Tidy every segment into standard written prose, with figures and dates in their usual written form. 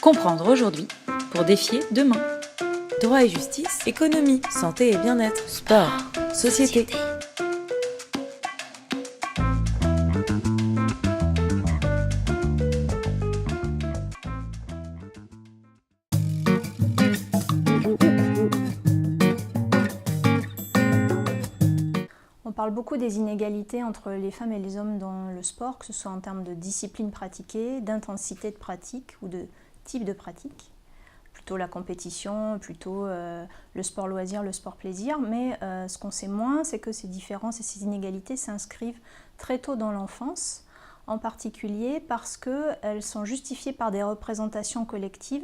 Comprendre aujourd'hui pour défier demain. Droit et justice, économie, santé et bien-être, sport, société. On parle beaucoup des inégalités entre les femmes et les hommes dans le sport, que ce soit en termes de discipline pratiquée, d'intensité de pratique ou de type de pratique. Plutôt la compétition, plutôt le sport loisir, le sport plaisir. Mais ce qu'on sait moins, c'est que ces différences et ces inégalités s'inscrivent très tôt dans l'enfance, en particulier parce qu'elles sont justifiées par des représentations collectives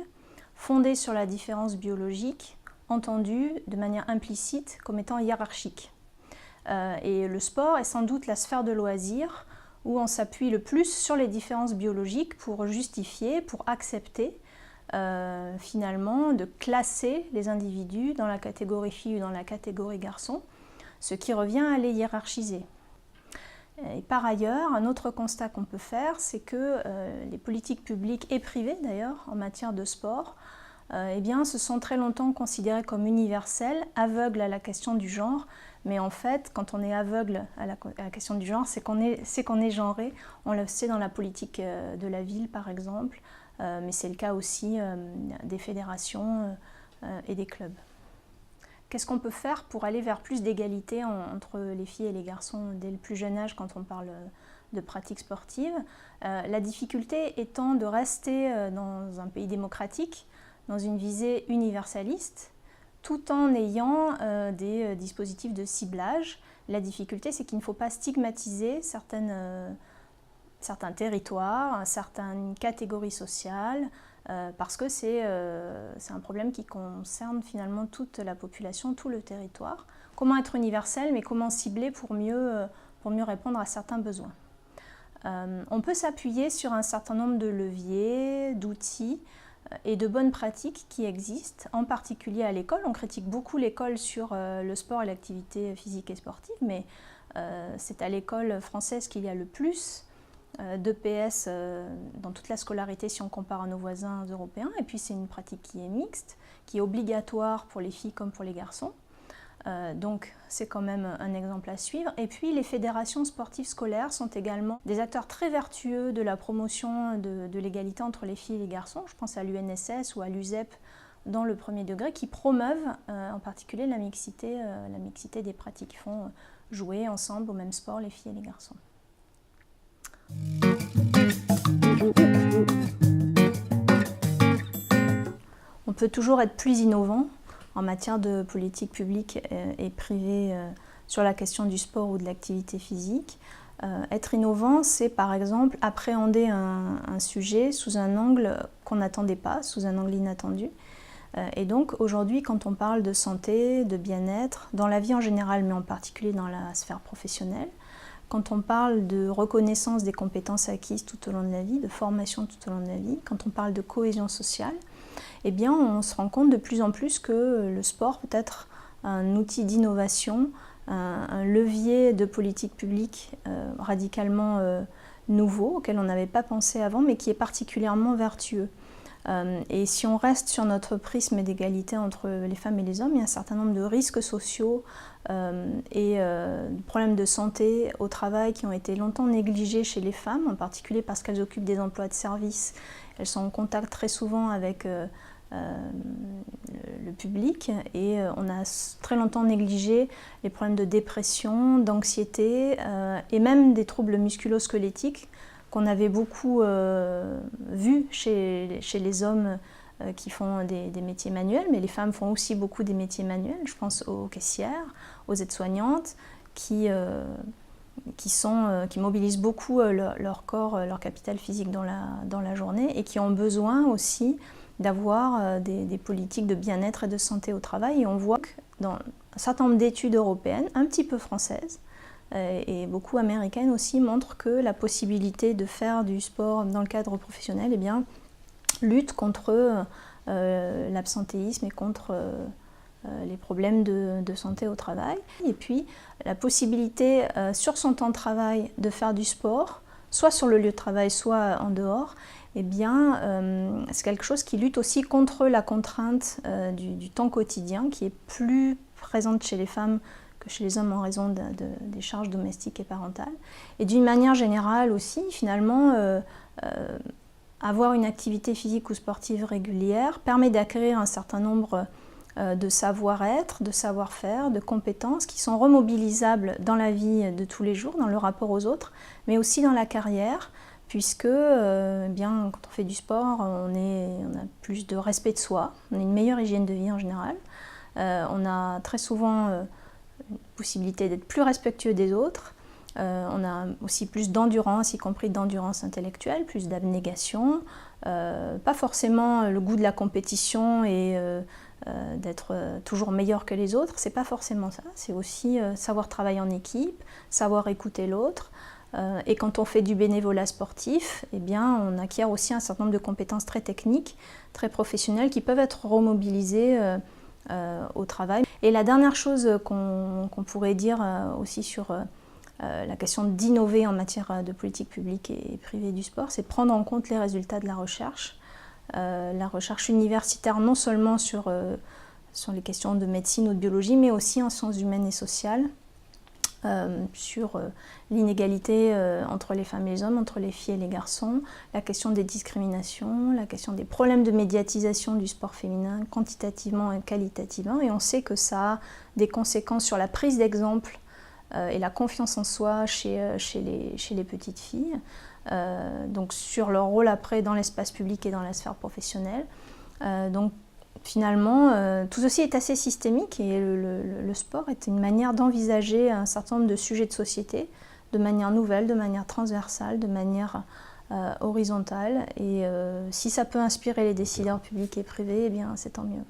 fondées sur la différence biologique, entendues de manière implicite comme étant hiérarchique. Et le sport est sans doute la sphère de loisirs où on s'appuie le plus sur les différences biologiques pour justifier, pour accepter finalement de classer les individus dans la catégorie fille ou dans la catégorie garçon, ce qui revient à les hiérarchiser. Et par ailleurs, un autre constat qu'on peut faire, c'est que les politiques publiques et privées d'ailleurs en matière de sport eh bien, se sont très longtemps considérées comme universelles, aveugles à la question du genre. Mais en fait, quand on est aveugle à la question du genre, c'est qu'on est genré. On le sait dans la politique de la ville, par exemple, mais c'est le cas aussi des fédérations et des clubs. Qu'est-ce qu'on peut faire pour aller vers plus d'égalité entre les filles et les garçons dès le plus jeune âge quand on parle de pratiques sportives? La difficulté étant de rester dans un pays démocratique, dans une visée universaliste, tout en ayant des dispositifs de ciblage. La difficulté, c'est qu'il ne faut pas stigmatiser certains territoires, certaines catégories sociales, parce que c'est un problème qui concerne finalement toute la population, tout le territoire. Comment être universel, mais comment cibler pour mieux répondre à certains besoins. On peut s'appuyer sur un certain nombre de leviers, d'outils, et de bonnes pratiques qui existent, en particulier à l'école. On critique beaucoup l'école sur le sport et l'activité physique et sportive, mais c'est à l'école française qu'il y a le plus d'EPS dans toute la scolarité si on compare à nos voisins européens. Et puis c'est une pratique qui est mixte, qui est obligatoire pour les filles comme pour les garçons. Donc c'est quand même un exemple à suivre. Et puis les fédérations sportives scolaires sont également des acteurs très vertueux de la promotion de l'égalité entre les filles et les garçons. Je pense à l'UNSS ou à l'USEP dans le premier degré qui promeuvent en particulier la mixité des pratiques, qui font jouer ensemble au même sport les filles et les garçons. On peut toujours être plus innovant en matière de politique publique et privée sur la question du sport ou de l'activité physique. Être innovant, c'est par exemple appréhender un sujet sous un angle qu'on n'attendait pas, sous un angle inattendu. Et donc aujourd'hui, quand on parle de santé, de bien-être, dans la vie en général, mais en particulier dans la sphère professionnelle, quand on parle de reconnaissance des compétences acquises tout au long de la vie, de formation tout au long de la vie, quand on parle de cohésion sociale, eh bien, on se rend compte de plus en plus que le sport peut être un outil d'innovation, un levier de politique publique radicalement nouveau, auquel on n'avait pas pensé avant, mais qui est particulièrement vertueux. Et si on reste sur notre prisme d'égalité entre les femmes et les hommes, il y a un certain nombre de risques sociaux et de problèmes de santé au travail qui ont été longtemps négligés chez les femmes, en particulier parce qu'elles occupent des emplois de service. Elles sont en contact très souvent avec le public et on a très longtemps négligé les problèmes de dépression, d'anxiété et même des troubles musculo-squelettiques qu'on avait beaucoup vus chez les hommes qui font des métiers manuels, mais les femmes font aussi beaucoup des métiers manuels. Je pense aux caissières, aux aides-soignantes qui mobilisent beaucoup leur corps, leur capital physique dans la journée et qui ont besoin aussi d'avoir des politiques de bien-être et de santé au travail. Et on voit que dans un certain nombre d'études européennes, un petit peu françaises, et beaucoup américaines aussi, montrent que la possibilité de faire du sport dans le cadre professionnel lutte contre l'absentéisme et contre les problèmes de santé au travail. Et puis la possibilité sur son temps de travail de faire du sport soit sur le lieu de travail, soit en dehors, eh bien, c'est quelque chose qui lutte aussi contre la contrainte du temps quotidien, qui est plus présente chez les femmes que chez les hommes en raison des charges domestiques et parentales. Et d'une manière générale aussi, finalement, avoir une activité physique ou sportive régulière permet d'acquérir un certain nombre de savoir-être, de savoir-faire, de compétences qui sont remobilisables dans la vie de tous les jours, dans le rapport aux autres, mais aussi dans la carrière, puisque bien, quand on fait du sport, on a plus de respect de soi, on a une meilleure hygiène de vie en général, on a très souvent une possibilité d'être plus respectueux des autres, on a aussi plus d'endurance, y compris d'endurance intellectuelle, plus d'abnégation, pas forcément le goût de la compétition et d'être toujours meilleur que les autres, c'est pas forcément ça, c'est aussi savoir travailler en équipe, savoir écouter l'autre, et quand on fait du bénévolat sportif, eh bien, on acquiert aussi un certain nombre de compétences très techniques, très professionnelles, qui peuvent être remobilisées au travail. Et la dernière chose qu'on pourrait dire aussi sur la question d'innover en matière de politique publique et privée du sport, c'est prendre en compte les résultats de la recherche universitaire, non seulement sur les questions de médecine ou de biologie, mais aussi en sciences humaines et sociales, sur l'inégalité entre les femmes et les hommes, entre les filles et les garçons, la question des discriminations, la question des problèmes de médiatisation du sport féminin, quantitativement et qualitativement, et on sait que ça a des conséquences sur la prise d'exemple et la confiance en soi chez les petites filles, donc sur leur rôle après dans l'espace public et dans la sphère professionnelle. Donc finalement, tout ceci est assez systémique et le sport est une manière d'envisager un certain nombre de sujets de société de manière nouvelle, de manière transversale, de manière horizontale. Et si ça peut inspirer les décideurs publics et privés, eh bien c'est tant mieux.